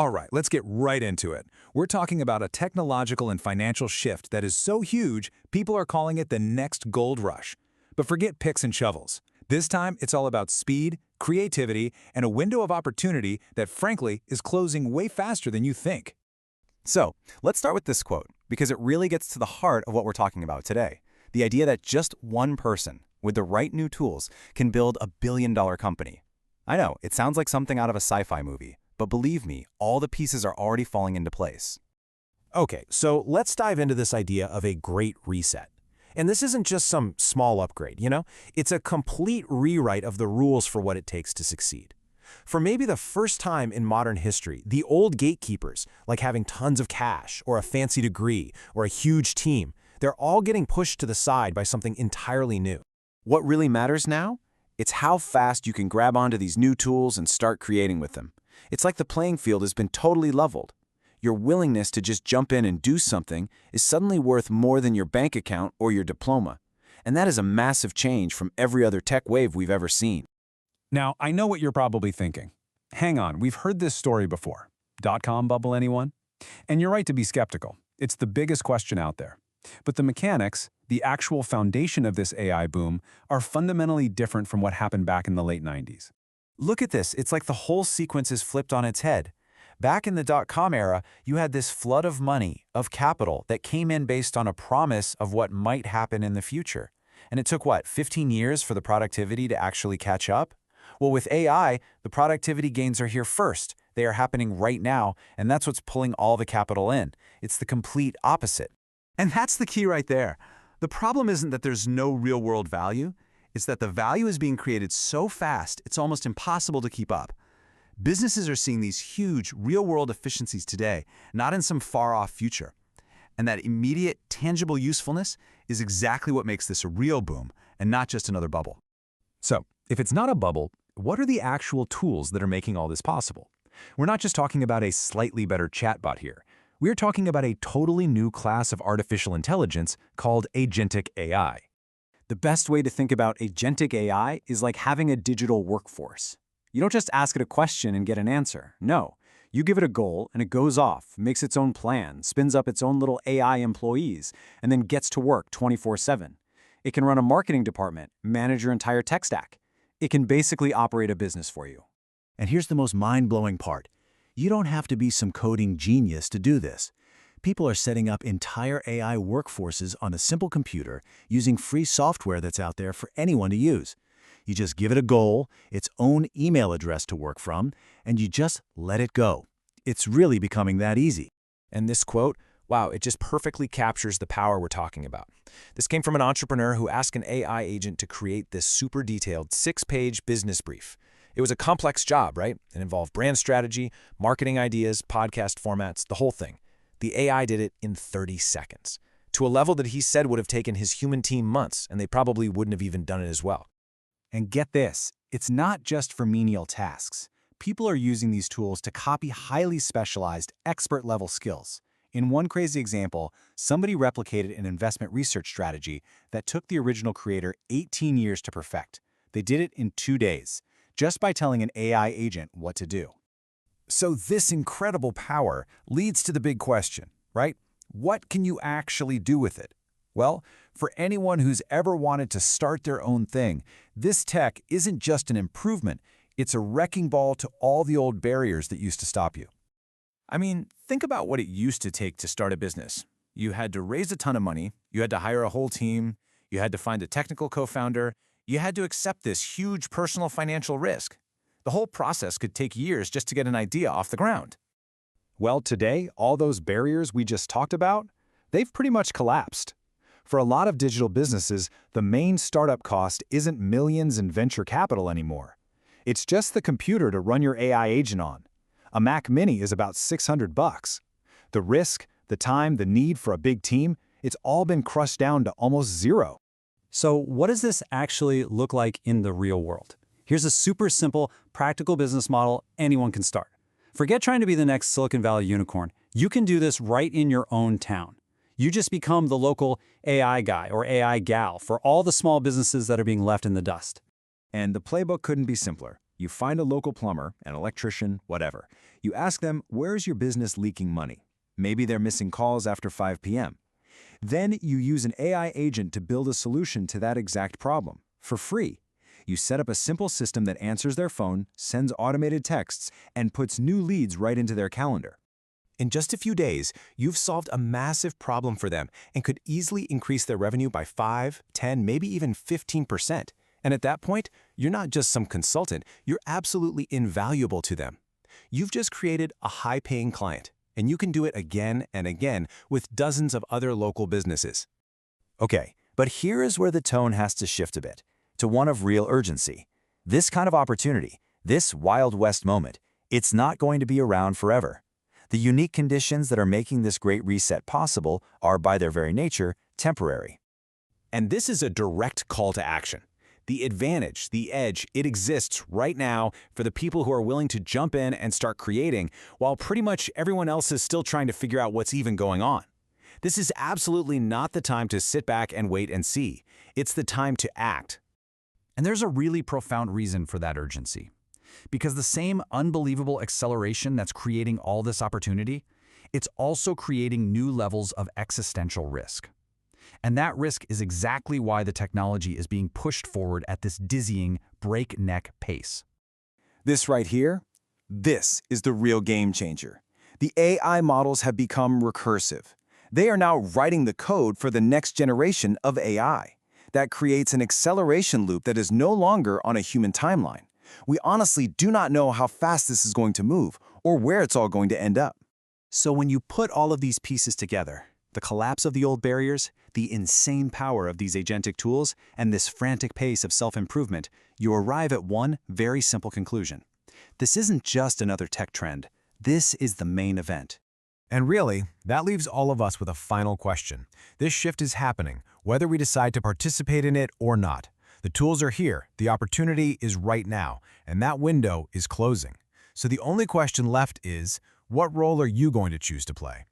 All right, let's get right into it. We're talking about a technological and financial shift that is so huge, people are calling it the next gold rush. But forget picks and shovels. This time, it's all about speed, creativity, and a window of opportunity that, frankly, is closing way faster than you think. So, let's start with this quote, because it really gets to the heart of what we're talking about today. The idea that just one person, with the right new tools, can build a billion-dollar company. I know, it sounds like something out of a sci-fi movie, but believe me, all the pieces are already falling into place. Okay, so let's dive into this idea of a great reset. And this isn't just some small upgrade, It's a complete rewrite of the rules for what it takes to succeed. For maybe the first time in modern history, the old gatekeepers, like having tons of cash, or a fancy degree, or a huge team, they're all getting pushed to the side by something entirely new. What really matters now? It's how fast you can grab onto these new tools and start creating with them. It's like the playing field has been totally leveled. Your willingness to just jump in and do something is suddenly worth more than your bank account or your diploma. And that is a massive change from every other tech wave we've ever seen. Now, I know what you're probably thinking. Hang on, we've heard this story before. Dot-com bubble, anyone? And you're right to be skeptical. It's the biggest question out there. But the mechanics, the actual foundation of this AI boom, are fundamentally different from what happened back in the late 90s. Look at this, it's like the whole sequence is flipped on its head. Back in the dot-com era, you had this flood of money, of capital, that came in based on a promise of what might happen in the future. And it took, 15 years for the productivity to actually catch up? Well, with AI, the productivity gains are here first. They are happening right now, and that's what's pulling all the capital in. It's the complete opposite. And that's the key right there. The problem isn't that there's no real-world value. It's that the value is being created so fast, it's almost impossible to keep up. Businesses are seeing these huge, real-world efficiencies today, not in some far-off future. And that immediate, tangible usefulness is exactly what makes this a real boom, and not just another bubble. So, if it's not a bubble, what are the actual tools that are making all this possible? We're not just talking about a slightly better chatbot here. We're talking about a totally new class of artificial intelligence called agentic AI. The best way to think about agentic AI is like having a digital workforce. You don't just ask it a question and get an answer. No, you give it a goal and it goes off, makes its own plan, spins up its own little AI employees, and then gets to work 24/7. It can run a marketing department, manage your entire tech stack. It can basically operate a business for you. And here's the most mind-blowing part. You don't have to be some coding genius to do this. People are setting up entire AI workforces on a simple computer using free software that's out there for anyone to use. You just give it a goal, its own email address to work from, and you just let it go. It's really becoming that easy. And this quote, wow, it just perfectly captures the power we're talking about. This came from an entrepreneur who asked an AI agent to create this super detailed 6-page business brief. It was a complex job, right? It involved brand strategy, marketing ideas, podcast formats, the whole thing. The AI did it in 30 seconds, to a level that he said would have taken his human team months, and they probably wouldn't have even done it as well. And get this, it's not just for menial tasks. People are using these tools to copy highly specialized, expert-level skills. In one crazy example, somebody replicated an investment research strategy that took the original creator 18 years to perfect. They did it in 2 days, just by telling an AI agent what to do. So this incredible power leads to the big question, right? What can you actually do with it? Well, for anyone who's ever wanted to start their own thing, this tech isn't just an improvement, it's a wrecking ball to all the old barriers that used to stop you. I mean, think about what it used to take to start a business. You had to raise a ton of money, you had to hire a whole team, you had to find a technical co-founder, you had to accept this huge personal financial risk. The whole process could take years just to get an idea off the ground. Well, today, all those barriers we just talked about, they've pretty much collapsed. For a lot of digital businesses, the main startup cost isn't millions in venture capital anymore. It's just the computer to run your AI agent on. A Mac Mini is about $600. The risk, the time, the need for a big team, it's all been crushed down to almost zero. So what does this actually look like in the real world? Here's a super simple, practical business model anyone can start. Forget trying to be the next Silicon Valley unicorn. You can do this right in your own town. You just become the local AI guy or AI gal for all the small businesses that are being left in the dust. And the playbook couldn't be simpler. You find a local plumber, an electrician, whatever. You ask them, where's your business leaking money? Maybe they're missing calls after 5 p.m. Then you use an AI agent to build a solution to that exact problem, for free. You set up a simple system that answers their phone, sends automated texts, and puts new leads right into their calendar. In just a few days, you've solved a massive problem for them and could easily increase their revenue by 5, 10, maybe even 15%. And at that point, you're not just some consultant, you're absolutely invaluable to them. You've just created a high-paying client, and you can do it again and again with dozens of other local businesses. Okay, but here is where the tone has to shift a bit, to one of real urgency. This kind of opportunity, this Wild West moment, it's not going to be around forever. The unique conditions that are making this great reset possible are, by their very nature, temporary. And this is a direct call to action. The advantage, the edge, it exists right now for the people who are willing to jump in and start creating, while pretty much everyone else is still trying to figure out what's even going on. This is absolutely not the time to sit back and wait and see. It's the time to act. And there's a really profound reason for that urgency. Because the same unbelievable acceleration that's creating all this opportunity, it's also creating new levels of existential risk. And that risk is exactly why the technology is being pushed forward at this dizzying, breakneck pace. This right here, this is the real game changer. The AI models have become recursive. They are now writing the code for the next generation of AI. That creates an acceleration loop that is no longer on a human timeline. We honestly do not know how fast this is going to move or where it's all going to end up. So when you put all of these pieces together, the collapse of the old barriers, the insane power of these agentic tools, and this frantic pace of self-improvement, you arrive at one very simple conclusion. This isn't just another tech trend. This is the main event. And really, that leaves all of us with a final question. This shift is happening, whether we decide to participate in it or not. The tools are here, the opportunity is right now, and that window is closing. So the only question left is, what role are you going to choose to play?